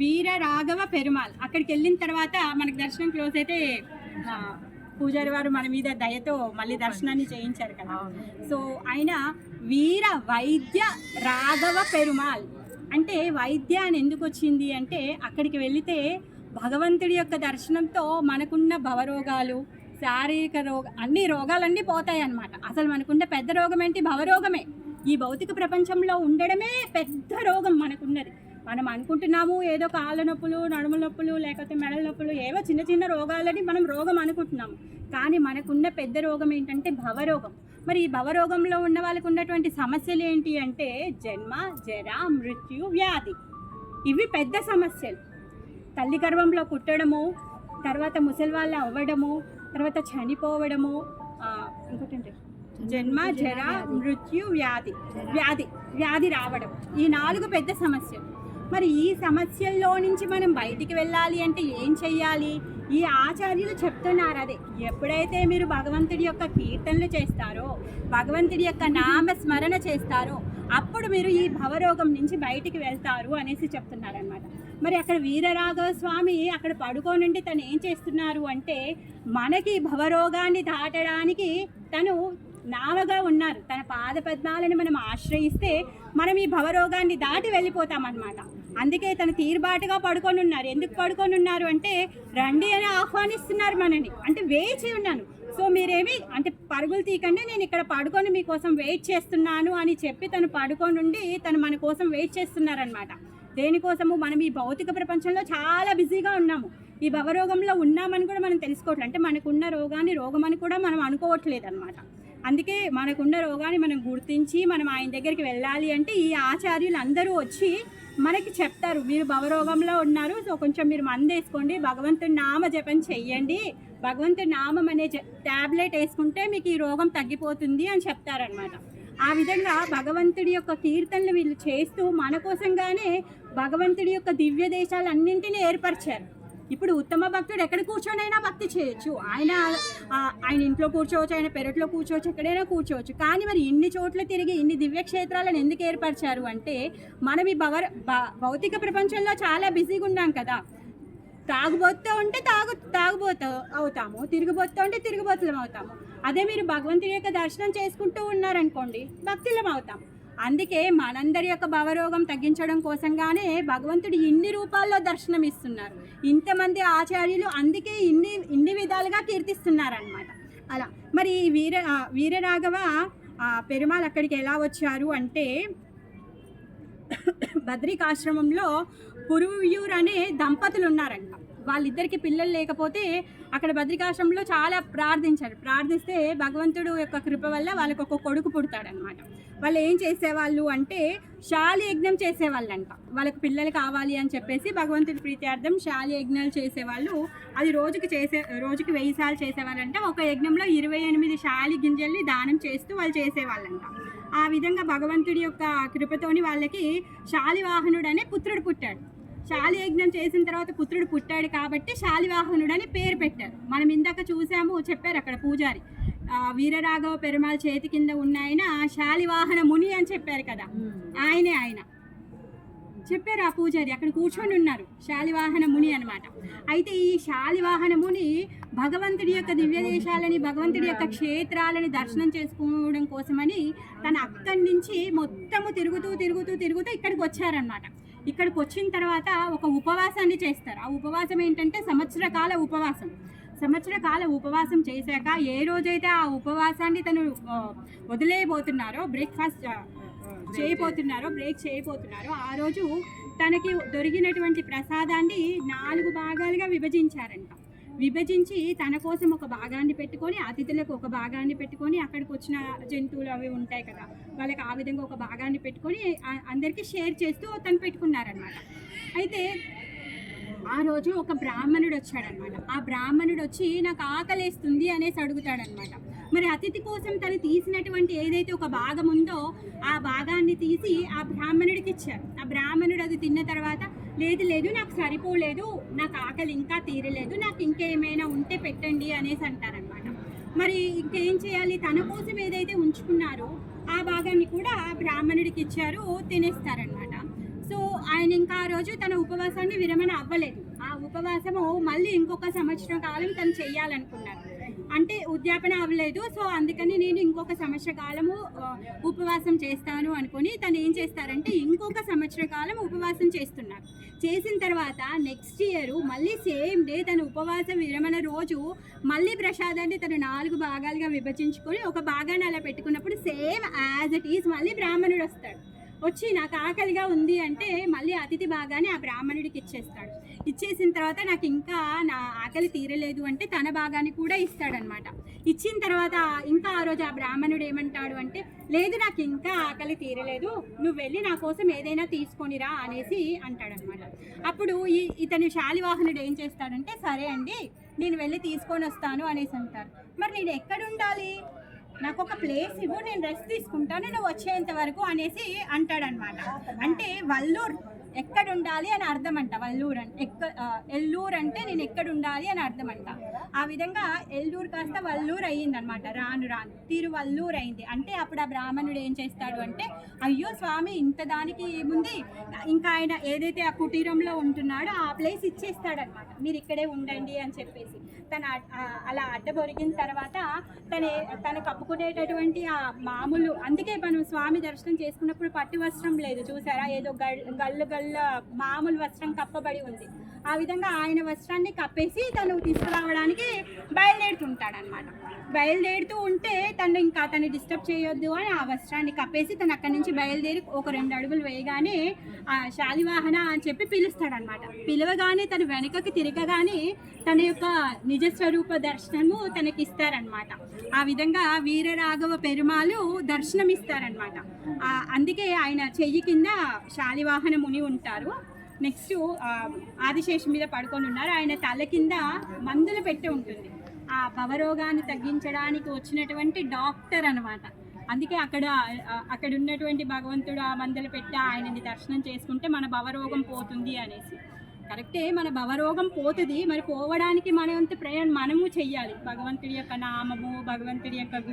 వీర రాఘవ పెరుమాల్ అక్కడికి వెళ్ళిన తర్వాత మనకి దర్శనం క్లోజ్ అయితే పూజారి వారు మన మీద దయతో మళ్ళీ దర్శనాన్ని చేయించారు కదా. సో ఆయన వీర వైద్య రాఘవ పెరుమాల్ అంటే వైద్య అని ఎందుకు వచ్చింది అంటే అక్కడికి వెళితే భగవంతుడి యొక్క దర్శనంతో మనకున్న భవరోగాలు, శారీరక అన్ని రోగాలన్నీ పోతాయి అన్నమాట. అసలు మనకున్న పెద్ద రోగం ఏంటి? భవరోగమే. ఈ భౌతిక ప్రపంచంలో ఉండడమే పెద్ద రోగం మనకున్నది. మనం అనుకుంటున్నాము ఏదో కాళ్ళ నొప్పులు, నడుముల నొప్పులు, లేకపోతే మెడల నొప్పులు, ఏవో చిన్న చిన్న రోగాలని మనం రోగం అనుకుంటున్నాము. కానీ మనకున్న పెద్ద రోగం ఏంటంటే భవరోగం. మరి ఈ భవరోగంలో ఉన్న వాళ్ళకు ఉన్నటువంటి సమస్యలు ఏంటి అంటే జన్మ, జర, మృత్యు, వ్యాధి. ఇవి పెద్ద సమస్యలు. తల్లి గర్భంలో పుట్టడము, తర్వాత ముసలి వాళ్ళు అవ్వడము, తర్వాత చనిపోవడము, ఇంకోటంటే జన్మ, జర, మృత్యు, వ్యాధి రావడం. ఈ 4 పెద్ద సమస్యలు. మరి ఈ సమస్యల్లో నుంచి మనం బయటికి వెళ్ళాలి అంటే ఏం చెయ్యాలి? ఈ ఆచార్యులు చెప్తున్నారు అదే. ఎప్పుడైతే మీరు భగవంతుడి యొక్క కీర్తనలు చేస్తారో, భగవంతుడి యొక్క నామస్మరణ చేస్తారో అప్పుడు మీరు ఈ భవరోగం నుంచి బయటికి వెళ్తారు అనేసి చెప్తున్నారనమాట. మరి అక్కడ వీరరాఘవ స్వామి అక్కడ పడుకోనుండి తను ఏం చేస్తున్నారు అంటే మనకి భవరోగాన్ని దాటడానికి తను నావగా ఉన్నారు. తన పాద పద్మాలను మనం ఆశ్రయిస్తే మనం ఈ భవరోగాన్ని దాటి వెళ్ళిపోతామన్నమాట. అందుకే తను తీరుబాటుగా పడుకొని ఉన్నారు. ఎందుకు పడుకొని ఉన్నారు అంటే రండి అని ఆహ్వానిస్తున్నారు మనని. అంటే వేచి ఉన్నాను, సో మీరేమి అంటే పరుగులు తీకండి, నేను ఇక్కడ పడుకొని మీకోసం వెయిట్ చేస్తున్నాను అని చెప్పి తను పడుకొని ఉండి తను మన కోసం వెయిట్ చేస్తున్నారనమాట. దేనికోసము? మనం ఈ భౌతిక ప్రపంచంలో చాలా బిజీగా ఉన్నాము. ఈ భవరోగంలో ఉన్నామని కూడా మనం తెలుసుకోవట్లేదు. అంటే మనకున్న రోగాన్ని రోగం అని కూడా మనం అనుకోవట్లేదు అనమాట. అందుకే మనకున్న రోగాన్ని మనం గుర్తించి మనం ఆయన దగ్గరికి వెళ్ళాలి అంటే ఈ ఆచార్యులు అందరూ వచ్చి మనకి చెప్తారు, మీరు భవరోగంలో ఉన్నారు, సో కొంచెం మీరు మందేసుకోండి, భగవంతుడి నామ జపం చెయ్యండి, భగవంతుడి నామం అనే ట్యాబ్లెట్ వేసుకుంటే మీకు ఈ రోగం తగ్గిపోతుంది అని చెప్తారనమాట. ఆ విధంగా భగవంతుడి యొక్క కీర్తనలు వీళ్ళు చేస్తూ మన కోసంగానే భగవంతుడి యొక్క దివ్య దేశాలన్నింటినీ ఏర్పరిచారు. ఇప్పుడు ఉత్తమ భక్తుడు ఎక్కడ కూర్చొనైనా భక్తి చేయొచ్చు. ఆయన ఇంట్లో కూర్చోవచ్చు, ఆయన పెరట్లో కూర్చోవచ్చు, ఎక్కడైనా కూర్చోవచ్చు. కానీ మరి ఇన్ని చోట్ల తిరిగి ఇన్ని దివ్యక్షేత్రాలను ఎందుకు ఏర్పరిచారు అంటే మనం ఈ భౌతిక ప్రపంచంలో చాలా బిజీగా ఉన్నాం కదా. తాగుబోతూ ఉంటే తాగుబోతూ అవుతాము, తిరుగుబోతూ ఉంటే తిరుగుబోతులం అవుతాము. అదే మీరు భగవంతుడి యొక్క దర్శనం చేసుకుంటూ ఉన్నారనుకోండి, భక్తులం అవుతాం. అందుకే మనందరి యొక్క భవరోగం తగ్గించడం కోసంగానే భగవంతుడు ఇన్ని రూపాల్లో దర్శనం ఇస్తున్నారు. ఇంతమంది ఆచార్యులు అందుకే ఇన్ని విధాలుగా కీర్తిస్తున్నారనమాట. అలా మరి వీరరాఘవ పెరుమాల్ అక్కడికి ఎలా వచ్చారు అంటే బద్రికాశ్రమంలో పురువ్యూర్ అనే దంపతులు ఉన్నారంట. వాళ్ళిద్దరికి పిల్లలు లేకపోతే అక్కడ బద్రికాశ్రమంలో చాలా ప్రార్థిస్తే భగవంతుడు యొక్క కృప వల్ల వాళ్ళకు ఒక కొడుకు పుడతాడనమాట. వాళ్ళు ఏం చేసేవాళ్ళు అంటే శాలి యజ్ఞం చేసేవాళ్ళంట. వాళ్ళకి పిల్లలు కావాలి అని చెప్పేసి భగవంతుడి ప్రీత్యార్థం శాలి యజ్ఞాలు చేసేవాళ్ళు. అది రోజుకి 1000 సార్లు చేసేవాళ్ళంట. ఒక యజ్ఞంలో 28 శాలి గింజల్ని దానం చేస్తూ వాళ్ళు చేసేవాళ్ళంట. ఆ విధంగా భగవంతుడి యొక్క కృపతోని వాళ్ళకి శాలివాహనుడు అనే పుత్రుడు పుట్టాడు. శాలియజ్ఞం చేసిన తర్వాత పుత్రుడు పుట్టాడు కాబట్టి శాలివాహనుడు అని పేరు పెట్టారు. మనం ఇందాక చెప్పారు అక్కడ పూజారి వీరరాఘవ పెరుమాల్ చేతి కింద ఉన్న ఆయన శాలివాహన ముని అని చెప్పారు కదా. ఆయన చెప్పారు ఆ పూజారి, అక్కడ కూర్చొని ఉన్నారు, శాలివాహన ముని అనమాట. అయితే ఈ శాలివాహన ముని భగవంతుడి యొక్క దివ్య దేశాలని, భగవంతుడి యొక్క క్షేత్రాలని దర్శనం చేసుకోవడం కోసమని తన అక్కడి నుంచి మొత్తము తిరుగుతూ ఇక్కడికి వచ్చారనమాట. ఇక్కడికి వచ్చిన తర్వాత ఒక ఉపవాసాన్ని చేస్తారు. ఆ ఉపవాసం ఏంటంటే సంవత్సర కాల ఉపవాసం చేశాక ఏ రోజైతే ఆ ఉపవాసాన్ని తను వదిలేయబోతున్నారో, బ్రేక్ చేయబోతున్నారో ఆ రోజు తనకి దొరికినటువంటి ప్రసాదాన్ని 4 భాగాలుగా విభజించి తన కోసం ఒక భాగాన్ని పెట్టుకొని, అతిథులకు ఒక భాగాన్ని పెట్టుకొని, అక్కడికి వచ్చిన జంతువులు అవి ఉంటాయి కదా వాళ్ళకి ఆ విధంగా ఒక భాగాన్ని పెట్టుకొని అందరికీ షేర్ చేస్తూ తను పెట్టుకున్నారనమాట. అయితే ఆ రోజు ఒక బ్రాహ్మణుడు వచ్చాడనమాట. ఆ బ్రాహ్మణుడు వచ్చి నాకు ఆకలేస్తుంది అనేసి అడుగుతాడనమాట. మరి అతిథి కోసం తను తీసినటువంటి ఏదైతే ఒక భాగం ఉందో ఆ భాగాన్ని తీసి ఆ బ్రాహ్మణుడికి ఇచ్చారు. ఆ బ్రాహ్మణుడు అది తిన్న తర్వాత లేదు నాకు సరిపోలేదు, నాకు ఆకలి ఇంకా తీరలేదు, నాకు ఇంకేమైనా ఉంటే పెట్టండి అనేసి అంటారనమాట. మరి ఇంకేం చేయాలి? తన కోసం ఏదైతే ఉంచుకున్నారో ఆ భాగాన్ని కూడా బ్రాహ్మణుడికి ఇచ్చారు, తినేస్తారనమాట. సో ఆయన ఇంకా ఆ రోజు తన ఉపవాసాన్ని విరమణ అవ్వలేదు. ఆ ఉపవాసము మళ్ళీ ఇంకొక సంవత్సరం కాలం తను చెయ్యాలనుకున్నారు. అంటే ఉద్యాపన అవ్వలేదు. సో అందుకని నేను ఇంకొక సంవత్సర కాలము ఉపవాసం చేస్తాను అనుకుని తను ఏం చేస్తారంటే ఇంకొక సంవత్సర కాలం ఉపవాసం చేస్తున్నారు. చేసిన తర్వాత నెక్స్ట్ ఇయర్ మళ్ళీ సేమ్ డే తన ఉపవాస విరమణ రోజు మళ్ళీ ప్రసాదాన్ని తను 4 భాగాలుగా విభజించుకొని ఒక భాగాన్ని అలా పెట్టుకున్నప్పుడు సేమ్ యాజ్ ఇట్ ఈజ్ మళ్ళీ బ్రాహ్మణుడు వస్తాడు. వచ్చి నాకు ఆకలిగా ఉంది అంటే మళ్ళీ అతిథి భాగాన్ని ఆ బ్రాహ్మణుడికి ఇచ్చేస్తాడు. ఇచ్చేసిన తర్వాత నాకు ఇంకా నా ఆకలి తీరలేదు అంటే తన భాగాన్ని కూడా ఇస్తాడనమాట. ఇచ్చిన తర్వాత ఇంకా ఆ రోజు ఆ బ్రాహ్మణుడు ఏమంటాడు అంటే, లేదు నాకు ఇంకా ఆకలి తీరలేదు, నువ్వు వెళ్ళి నా కోసం ఏదైనా తీసుకొనిరా అనేసి అంటాడనమాట. అప్పుడు ఇతను శాలివాహనుడు ఏం చేస్తాడంటే, సరే అండి నేను వెళ్ళి తీసుకొని వస్తాను అనేసి అంటారు. మరి నేను ఎక్కడ ఉండాలి, నాకు ఒక ప్లేస్ ఇవ్వు, నేను రెస్ట్ తీసుకుంటాను, నువ్వు వచ్చేంత వరకు అనేసి అంటాడనమాట. అంటే వల్లూరు ఎక్కడ ఉండాలి అని అర్థం అంట. వల్లూరు అంటే ఎల్లూరు అంటే నేను ఎక్కడ ఉండాలి అని అర్థం అంట. ఆ విధంగా ఎల్లూరు కాస్త వల్లూరు అయ్యిందనమాట. రాను రాను తిరువల్లూరు అయింది. అంటే అప్పుడు ఆ బ్రాహ్మణుడు ఏం చేస్తాడు అంటే, అయ్యో స్వామి ఇంత దానికి ఏముంది, ఇంకా ఆయన ఏదైతే ఆ కుటీరంలో ఉంటున్నాడో ఆ ప్లేస్ ఇచ్చేస్తాడనమాట, మీరు ఇక్కడే ఉండండి అని చెప్పేసి. తను అలా అడ్డబొరిగిన తర్వాత తను కప్పుకునేటటువంటి ఆ మామూలు, అందుకే మనం స్వామి దర్శనం చేసుకున్నప్పుడు పట్టు వస్త్రం లేదు చూసారా, ఏదో గల్లు మామూలు వస్త్రం కప్పబడి ఉంది. ఆ విధంగా ఆయన వస్త్రాన్ని కప్పేసి తను తీసుకురావడానికి బయలుదేరుతుంటాడనమాట. బయలుదేరుతూ ఉంటే తను డిస్టర్బ్ చేయొద్దు అని ఆ వస్త్రాన్ని కప్పేసి తను అక్కడి నుంచి బయలుదేరి ఒక 2 అడుగులు వేయగానే ఆ శాలివాహన అని చెప్పి పిలుస్తాడనమాట. పిలవగానే తను వెనకకి తిరగగానే తన యొక్క నిజస్వరూప దర్శనము తనకి ఇస్తారనమాట. ఆ విధంగా వీరరాఘవ పెరుమాలు దర్శనం ఇస్తారనమాట. అందుకే ఆయన చెయ్యి కింద శాలివాహన ముని ఉంటారు. నెక్స్ట్ ఆదిశేషు మీద పడుకొని ఉన్నారు. ఆయన తల కింద మందులు పెట్టి ఉంటుంది. ఆ భవరోగాన్ని తగ్గించడానికి వచ్చినటువంటి డాక్టర్ అనమాట. అందుకే అక్కడ ఉన్నటువంటి భగవంతుడు ఆ మందులు పెట్టి ఆయనని దర్శనం చేసుకుంటే మన భవరోగం పోతుంది అనేసి. కరెక్టే, మన భవరోగం పోతుంది. మరి పోవడానికి మన వంతు ప్రయాణం మనము చెయ్యాలి. భగవంతుడి యొక్క నామము, భగవంతుడి యొక్క